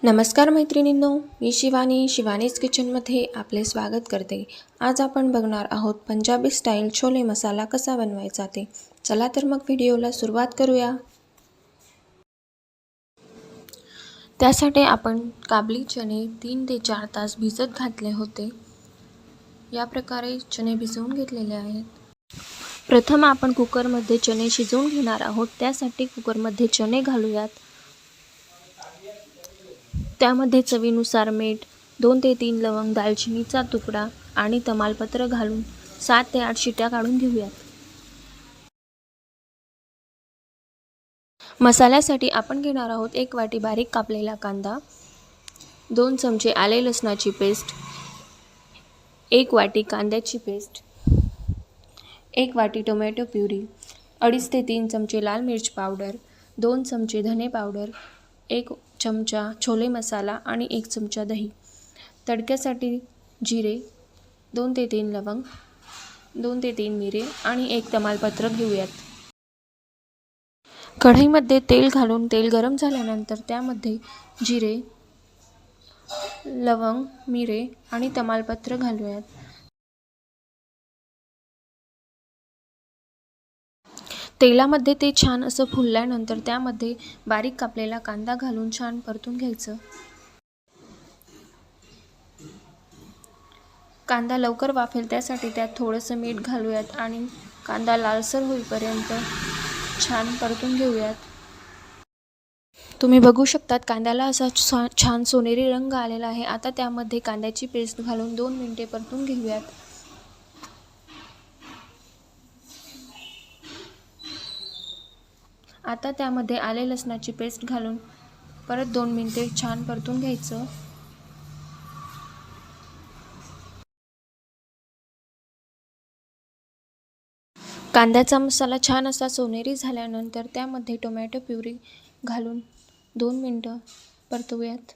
नमस्कार मैत्रिणींनो, मी शिवानीज किचनमध्ये आपले स्वागत करते। आज आपण बघणार आहोत पंजाबी स्टाईल छोले मसाला कसा बनवायचा ते। चला तर मग व्हिडिओला सुरुवात करूया। त्यासाठी आपण काबली चणे 3 ते 4 तास भिजत घातले होते। या प्रकारे चणे भिजवून घेतलेले आहेत। प्रथम आपण कुकरमध्ये चणे शिजवून घेणार आहोत। त्यासाठी कुकरमध्ये चणे घालूयात। त्यामध्ये चवीनुसार मीठ, 2 ते 3 लवंग, दालचिनीचा तुकडा आणि तमालपत्र घालून 7 ते 8 शिट्या काढून घेऊयात। मसाल्यासाठी आपण घेणार आहोत 1 वाटी बारीक कापलेला कांदा, 2 चमचे आले लसणाची पेस्ट, 1 वाटी कांद्याची पेस्ट, 1 वाटी टोमॅटो प्युरी, 2.5 ते 3 चमचे लाल मिर्च पावडर, 2 चमचे धने पावडर, 1 चमचा छोले मसाला आणि 1 चमचा दही। तडक्यासाठी जिरे, 2 ते 3 लवंग, 2 ते 3 मिरे आणि 1 तमालपत्र घेऊयात। कढईमध्ये तेल घालून तेल गरम झाल्यानंतर त्यामध्ये जिरे, लवंग, मिरे आणि तमालपत्र घालूयात। तेलामध्ये ते छान असं फुलल्यानंतर त्यामध्ये बारीक कापलेला कांदा घालून छान परतून घ्यायचं। कांदा लवकर वाफेल त्यासाठी त्यात थोडंसं मीठ घालूयात आणि कांदा लालसर होईपर्यंत छान परतून घेऊयात। तुम्ही बघू शकतात कांद्याला असा छान सोनेरी रंग आलेला आहे। आता त्यामध्ये कांद्याची पेस्ट घालून 2 मिनिटे परतून घेऊयात। आता त्यामध्ये आले लसणाची पेस्ट घालून परत 2 मिनिटे छान परतून घ्यायचं। कांद्याचा मसाला छान असा सोनेरी झाल्यानंतर त्यामध्ये टोमॅटो प्युरी घालून 2 मिनिटं परतवूयात।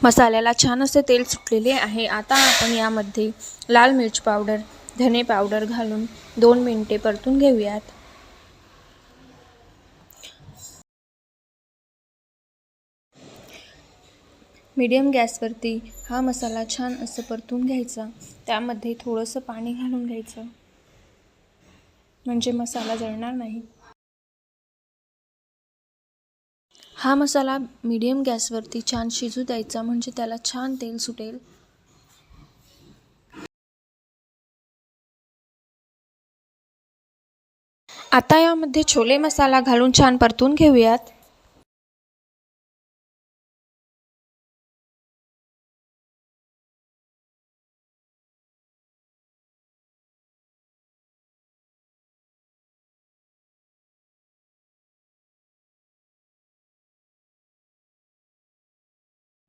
मसाल्याला छान असे तेल सुटलेले आहे। आता आपण यामध्ये लाल मिर्च पावडर, धने पावडर घालून 2 मिनिटे परतून घेऊयात। मीडियम गॅसवरती हा मसाला छान असं परतून घ्यायचा। त्यामध्ये थोडंसं पाणी घालून घ्यायचं म्हणजे मसाला जळणार नाही। हा मसाला मीडियम गॅसवरती छान शिजू द्यायचा म्हणजे त्याला छान तेल सुटेल। आता यामध्ये छोले मसाला घालून छान परतून घेऊयात।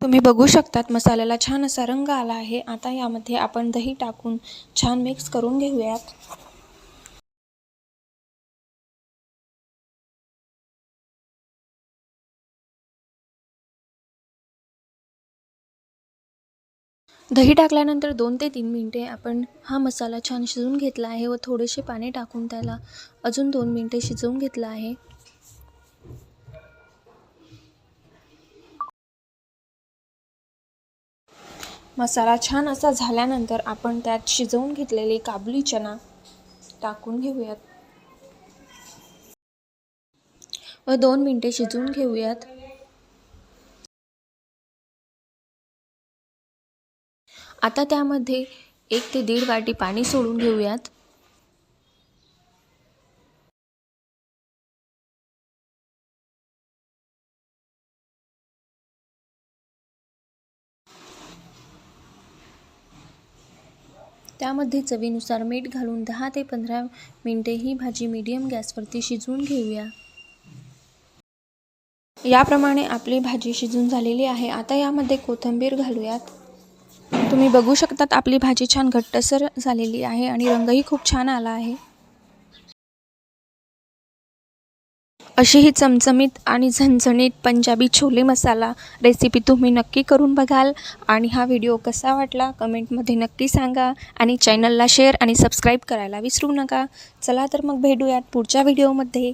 तुम्ही बघू शकतात मसाल्याला छान असा रंग आला आहे। आता यामध्ये आपण दही टाकून छान मिक्स करून घेऊयात। दही टाकल्यानंतर 2 ते 3 मिनिटे आपण हा मसाला छान शिजवून घेतला आहे व थोडेसे पाणी टाकून त्याला अजून 2 मिनिटे शिजवून घेतला आहे। मसाला छान असा झाल्यानंतर आपण त्यात शिजवून घेतलेले काबुली चना टाकून घेऊयात व 2 मिनिटे शिजवून घेऊयात। आता त्यामध्ये 1 ते 1.5 वाटी पाणी सोडून घेऊयात। त्यामध्ये चवीनुसार मीठ घालून 10 ते 15 मिनिटे ही भाजी मीडियम गॅसवरती शिजवून घेऊया। याप्रमाणे आपली भाजी शिजून झालेली आहे। आता यामध्ये कोथिंबीर घालूयात। तुम्ही बघू शकतात आपली भाजी छान घट्टसर झालेली आहे आणि रंगही खूप छान आला आहे। अशी ही चमचमीत आणि झणझणीत पंजाबी छोले मसाला रेसिपी तुम्ही नक्की करून बघाल. आणि हा व्हिडिओ कसा वाटला कमेंटमध्ये नक्की सांगा आणि चॅनलला शेअर आणि सबस्क्राईब करायला विसरू नका. चला तर मग भेटूयात पुढच्या व्हिडिओमध्ये.